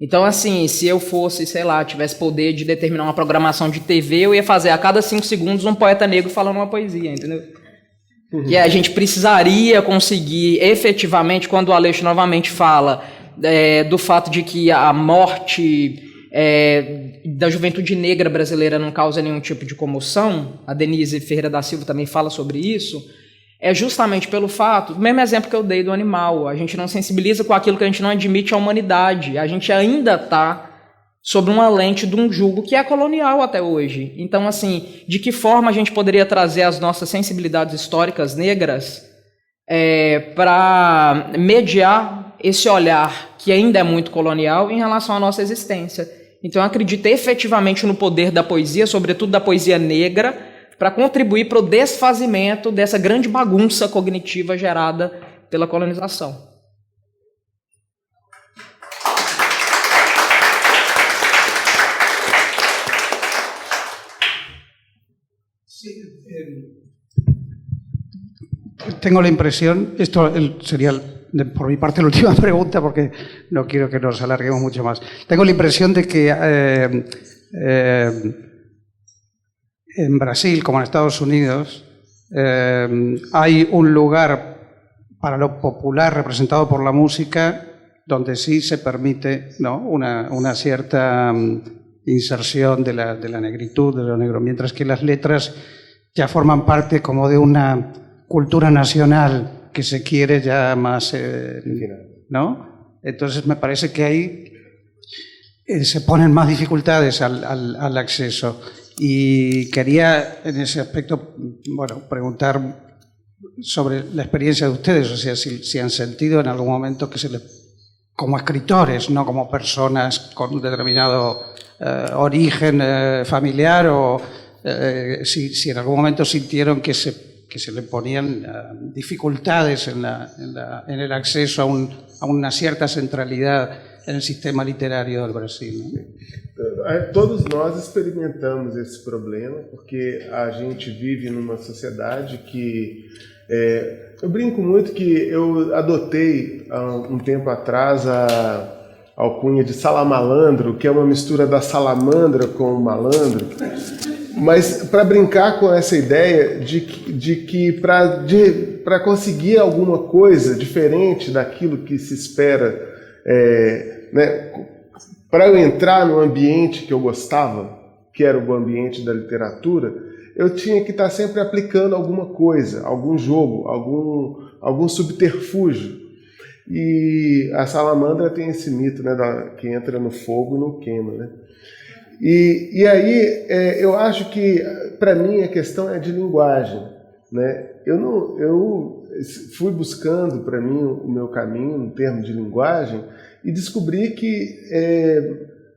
Então, assim, se eu fosse, sei lá, tivesse poder de determinar uma programação de TV, eu ia fazer a cada 5 segundos um poeta negro falando uma poesia, entendeu? Que a gente precisaria conseguir efetivamente, quando o Aleixo novamente fala do fato de que a morte da juventude negra brasileira não causa nenhum tipo de comoção, a Denise Ferreira da Silva também fala sobre isso, é justamente pelo fato, o mesmo exemplo que eu dei do animal, a gente não sensibiliza com aquilo que a gente não admite à humanidade, a gente ainda está sob uma lente de um jugo que é colonial até hoje. Então, assim, de que forma a gente poderia trazer as nossas sensibilidades históricas negras para mediar esse olhar que ainda é muito colonial em relação à nossa existência? Então, eu acredito efetivamente no poder da poesia, sobretudo da poesia negra, para contribuir para o desfazimento dessa grande bagunça cognitiva gerada pela colonização. Tengo la impresión, esto sería por mi parte la última pregunta porque no quiero que nos alarguemos mucho más. Tengo la impresión de que en Brasil, como en Estados Unidos, hay un lugar para lo popular representado por la música donde sí se permite, ¿no?, una cierta inserción de la negritud, de lo negro, mientras que las letras ya forman parte como de una cultura nacional que se quiere ya más, ¿no? Entonces me parece que ahí se ponen más dificultades al acceso. Y quería en ese aspecto, bueno, preguntar sobre la experiencia de ustedes, o sea, si han sentido en algún momento que se les, como escritores, no como personas con un determinado origen familiar, o si en algún momento sintieron que se le ponían dificultades en el acceso a una cierta centralidad en el sistema literario del Brasil, ¿no? Todos nós experimentamos esse problema, porque a gente vive numa sociedade que... eu brinco muito que eu adotei há um tempo atrás a alcunha de salamalandro, que é uma mistura da salamandra com o malandro, Mas para brincar com essa ideia de que para conseguir alguma coisa diferente daquilo que se espera, né, para eu entrar no ambiente que eu gostava, que era o ambiente da literatura, eu tinha que estar sempre aplicando alguma coisa, algum jogo, algum subterfúgio. E a salamandra tem esse mito, né, que entra no fogo e não queima, né? E aí eu acho que, para mim, a questão é de linguagem, né? Eu fui buscando, para mim, o meu caminho no termo de linguagem e descobri que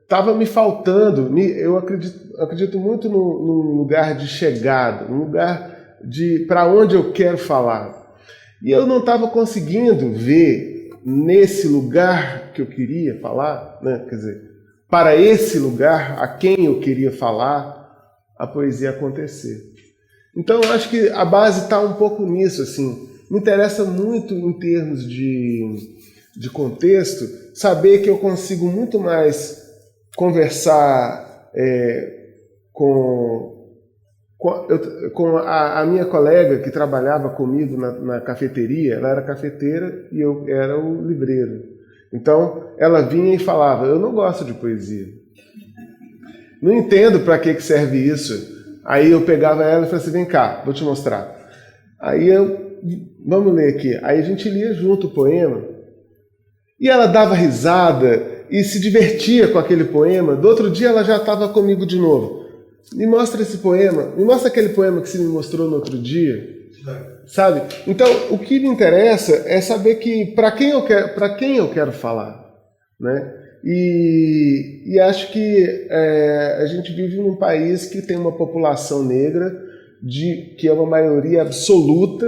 estava me faltando. Eu acredito muito num lugar de chegada, num lugar para onde eu quero falar. E eu não estava conseguindo ver nesse lugar que eu queria falar, né? Quer dizer, para esse lugar a quem eu queria falar, a poesia acontecer. Então, eu acho que a base está um pouco nisso, assim. Me interessa muito, em termos de contexto, saber que eu consigo muito mais conversar com a minha colega que trabalhava comigo na cafeteria. Ela era cafeteira e eu era o livreiro. Então, ela vinha e falava: eu não gosto de poesia. Não entendo para que serve isso. Aí eu pegava ela e falava assim: vem cá, vou te mostrar. Aí vamos ler aqui. Aí a gente lia junto o poema. E ela dava risada e se divertia com aquele poema. Do outro dia ela já estava comigo de novo. Me mostra esse poema. Me mostra aquele poema que você me mostrou no outro dia. Sabe? Então, o que me interessa é saber que para quem eu quero falar, né? E acho que a gente vive num país que tem uma população negra que é uma maioria absoluta,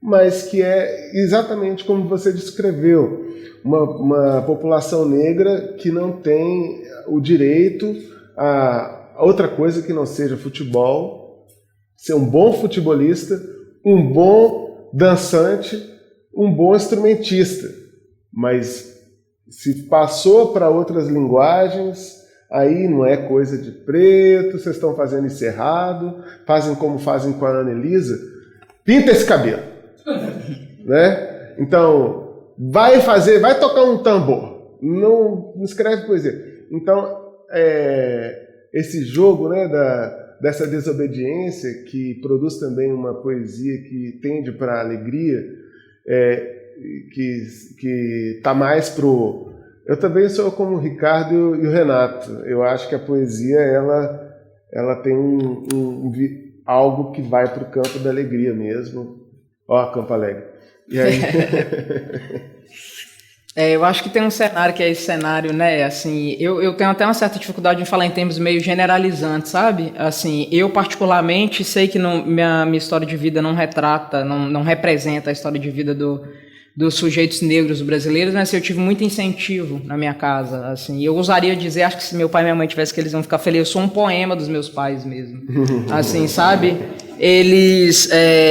mas que é exatamente como você descreveu, uma população negra que não tem o direito a outra coisa que não seja futebol, ser um bom futebolista, um bom dançante, um bom instrumentista. Mas se passou para outras linguagens, aí não é coisa de preto, vocês estão fazendo isso errado, fazem como fazem com a Ana Elisa, pinta esse cabelo. Né? Então, vai tocar um tambor, não escreve poesia. Então, esse jogo, né, dessa desobediência, que produz também uma poesia que tende para a alegria, que está mais pro... Eu também sou como o Ricardo e o Renato. Eu acho que a poesia ela tem algo que vai para o campo da alegria mesmo. Ó, Campo Alegre. E aí... eu acho que tem um cenário que é esse cenário, né, assim, eu tenho até uma certa dificuldade em falar em termos meio generalizantes, sabe? Assim, eu particularmente sei que minha história de vida não retrata, não representa a história de vida dos sujeitos negros brasileiros, mas eu tive muito incentivo na minha casa, assim, eu ousaria dizer, acho que se meu pai e minha mãe tivessem, que eles iam ficar felizes, eu sou um poema dos meus pais mesmo, assim, sabe? Eles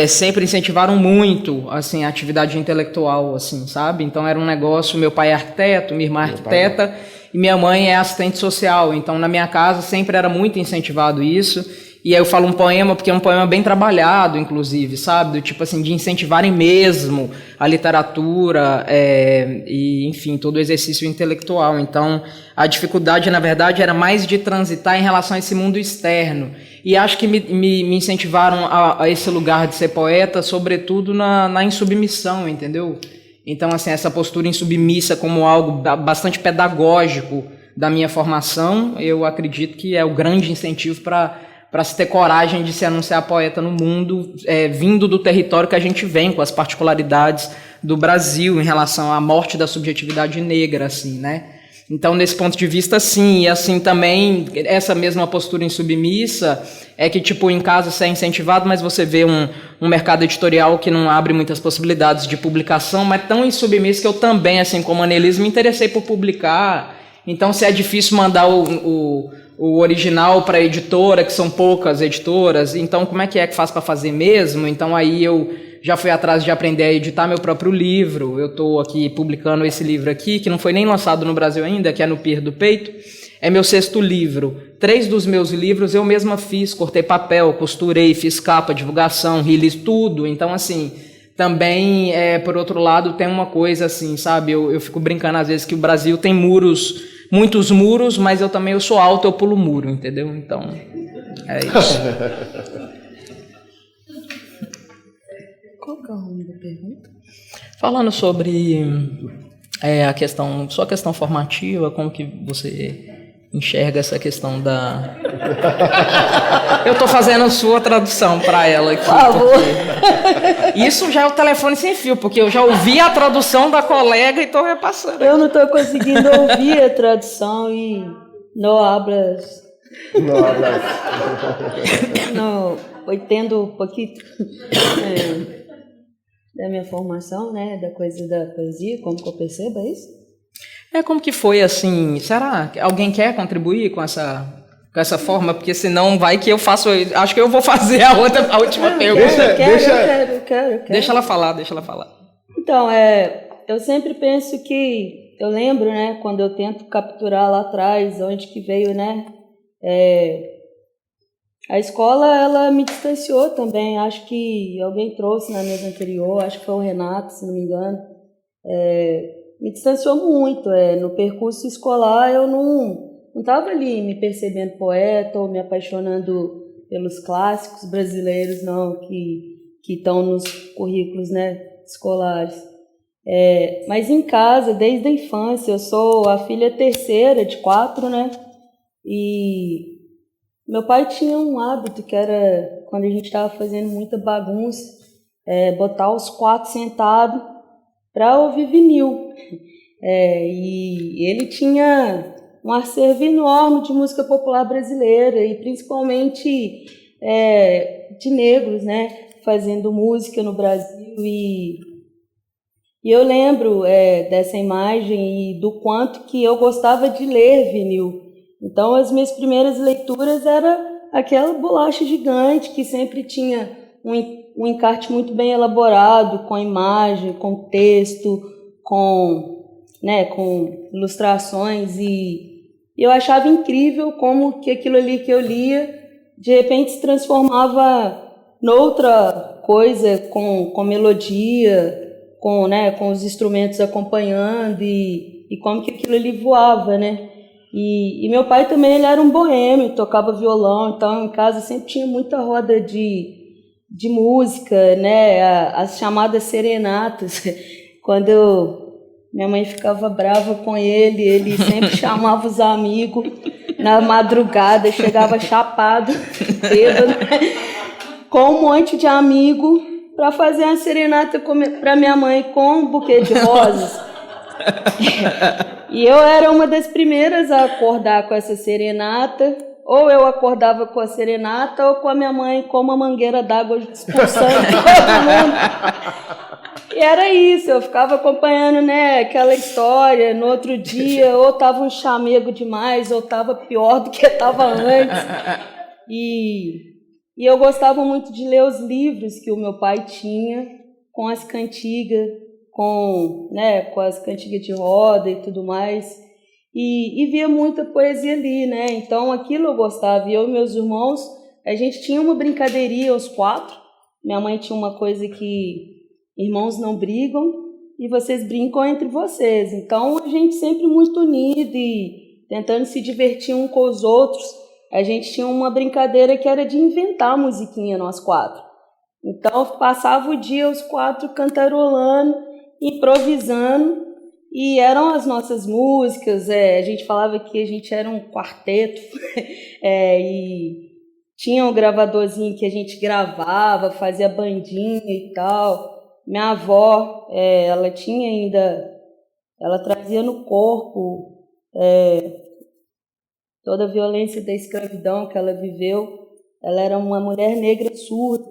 sempre incentivaram muito, assim, a atividade intelectual, assim, sabe? Então era um negócio, meu pai é arquiteto, minha irmã é arquiteta, e minha mãe é assistente social, então na minha casa sempre era muito incentivado isso. E aí eu falo um poema porque é um poema bem trabalhado, inclusive, sabe? Do tipo assim, de incentivarem mesmo a literatura e, enfim, todo o exercício intelectual. Então, a dificuldade, na verdade, era mais de transitar em relação a esse mundo externo. E acho que me incentivaram a esse lugar de ser poeta, sobretudo na insubmissão, entendeu? Então, assim, essa postura insubmissa como algo bastante pedagógico da minha formação, eu acredito que é o grande incentivo para se ter coragem de se anunciar poeta no mundo, vindo do território que a gente vem, com as particularidades do Brasil em relação à morte da subjetividade negra, assim, né? Então, nesse ponto de vista, sim, e assim também, essa mesma postura insubmissa é que, tipo, em casa você é incentivado, mas você vê um mercado editorial que não abre muitas possibilidades de publicação, mas tão insubmisso que eu também, assim como a Annelise, me interessei por publicar. Então, se é difícil mandar o original para a editora, que são poucas editoras, então como é que faz para fazer mesmo? Então aí eu já fui atrás de aprender a editar meu próprio livro. Eu estou aqui publicando esse livro aqui, que não foi nem lançado no Brasil ainda, que é No Pier do Peito. é meu 6º livro. 3 dos meus livros eu mesma fiz, cortei papel, costurei, fiz capa, divulgação, release, tudo. Então, assim, também, por outro lado, tem uma coisa assim, sabe? Eu fico brincando às vezes que o Brasil tem muros, muitos muros, mas eu sou alto, eu pulo muro, entendeu? Então, é isso. Qual que é o nome da pergunta? Falando sobre sua questão formativa, como que você enxerga essa questão da... Eu estou fazendo sua tradução para ela aqui. Por favor. Isso já é o telefone sem fio, porque eu já ouvi a tradução da colega e estou repassando. Eu não estou conseguindo ouvir a tradução e não hablas. Não, foi tendo um pouquinho da minha formação, né, da coisa da poesia, como que eu percebo, é isso? Como que foi assim? Será que alguém quer contribuir com essa forma? Porque senão vai que eu faço... Acho que eu vou fazer a última pergunta. Eu quero. Deixa ela falar. Então, eu sempre penso que... Eu lembro, né, quando eu tento capturar lá atrás, onde que veio, né? A escola, ela me distanciou também. Acho que alguém trouxe na mesa anterior, acho que foi o Renato, se não me engano. Me distanciou muito. No percurso escolar, eu não estava ali me percebendo poeta ou me apaixonando pelos clássicos brasileiros, não, que estão nos currículos, né, escolares. Mas em casa, desde a infância, eu sou a filha terceira de 4, né? E meu pai tinha um hábito que era, quando a gente estava fazendo muita bagunça, botar os 4 sentados para ouvir vinil. E ele tinha um acervo enorme de música popular brasileira e principalmente de negros, né, fazendo música no Brasil. E eu lembro dessa imagem e do quanto que eu gostava de ler vinil. Então, as minhas primeiras leituras era aquela bolacha gigante que sempre tinha um encarte muito bem elaborado, com imagem, com texto, com ilustrações. E eu achava incrível como que aquilo ali que eu lia, de repente se transformava noutra coisa, com melodia, com os instrumentos acompanhando, e como que aquilo ali voava, né? E meu pai também, ele era um boêmio, tocava violão, então em casa sempre tinha muita roda de música, né? As chamadas serenatas. Quando minha mãe ficava brava com ele sempre chamava os amigos na madrugada, chegava chapado, bêbado, com um monte de amigo para fazer uma serenata para minha mãe com um buquê de rosas. E eu era uma das primeiras a acordar com essa serenata. Ou eu acordava com a serenata ou com a minha mãe com uma mangueira d'água expulsando todo mundo. E era isso, eu ficava acompanhando, né, aquela história. No outro dia, ou estava um chamego demais, ou estava pior do que estava antes. E eu gostava muito de ler os livros que o meu pai tinha, com as cantigas, com as cantigas de roda e tudo mais, e via muita poesia ali, né? Então aquilo eu gostava. E eu e meus irmãos, a gente tinha uma brincadeirinha, os 4. Minha mãe tinha uma coisa que irmãos não brigam e vocês brincam entre vocês. Então a gente sempre muito unido e tentando se divertir um com os outros. A gente tinha uma brincadeira que era de inventar musiquinha, nós 4. Então passava o dia os 4 cantarolando, improvisando, e eram as nossas músicas. A gente falava que a gente era um quarteto, e tinha um gravadorzinho que a gente gravava, fazia bandinha e tal. Minha avó, ela tinha ainda, ela trazia no corpo toda a violência da escravidão que ela viveu. Ela era uma mulher negra surda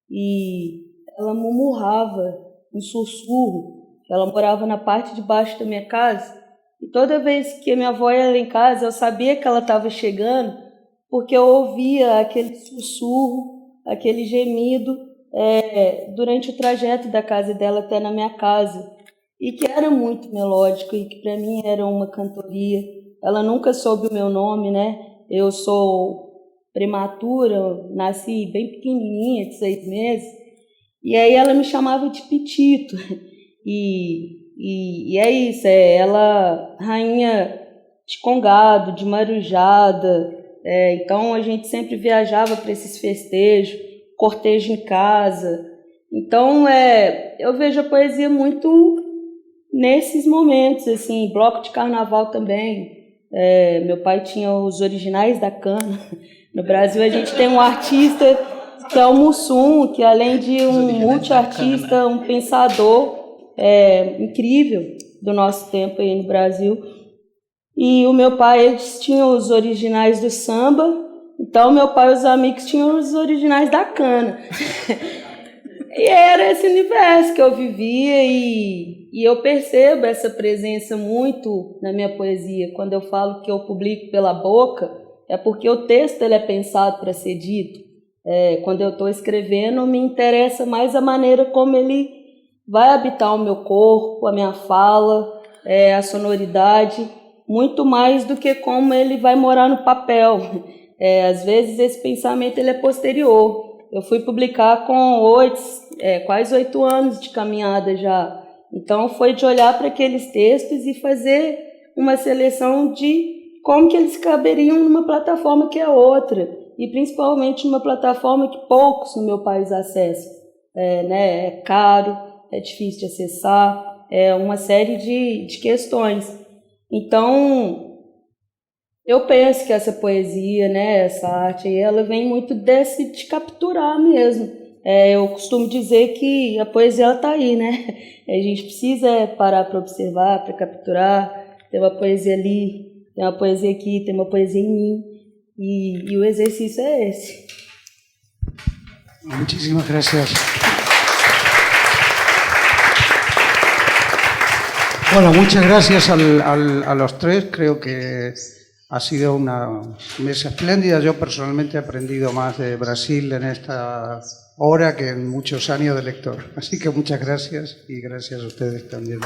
e ela murmurava um sussurro. Ela morava na parte de baixo da minha casa, e toda vez que a minha avó ia lá em casa, eu sabia que ela estava chegando, porque eu ouvia aquele sussurro, aquele gemido, durante o trajeto da casa dela até na minha casa, e que era muito melódico, e que para mim era uma cantoria. ela nunca soube o meu nome, né? Eu sou prematura, eu nasci bem pequenininha, de 6 meses, e aí ela me chamava de Pitito. E é isso, ela rainha de Congado, de Marujada, então a gente sempre viajava para esses festejos, cortejo em casa. Então eu vejo a poesia muito nesses momentos, assim, bloco de carnaval também. Meu pai tinha os originais da cana. No Brasil a gente tem um artista que é o Mussum, que além de um multiartista, um pensador incrível do nosso tempo aí no Brasil. E o meu pai, eles tinham os originais do samba, então meu pai e os amigos tinham os originais da cana. E era esse universo que eu vivia e eu percebo essa presença muito na minha poesia. Quando eu falo que eu publico pela boca, é porque o texto ele é pensado para ser dito. Quando eu estou escrevendo, me interessa mais a maneira como ele vai habitar o meu corpo, a minha fala, a sonoridade, muito mais do que como ele vai morar no papel. Às vezes esse pensamento ele é posterior. Eu fui publicar com quase 8 anos de caminhada já. Então foi de olhar para aqueles textos e fazer uma seleção de como que eles caberiam numa plataforma que é outra. E principalmente numa plataforma que poucos no meu país acessam. É caro, é difícil de acessar, uma série de questões. Então, eu penso que essa poesia, né, essa arte, ela vem muito de capturar mesmo. Eu costumo dizer que a poesia está aí, né? A gente precisa parar para observar, para capturar. Tem uma poesia ali, tem uma poesia aqui, tem uma poesia em mim. E o exercício é esse. Muchísimas gracias. Bueno, muchas gracias a los tres. Creo que ha sido una mesa espléndida. Yo personalmente he aprendido más de Brasil en esta hora que en muchos años de lector. Así que muchas gracias y gracias a ustedes también.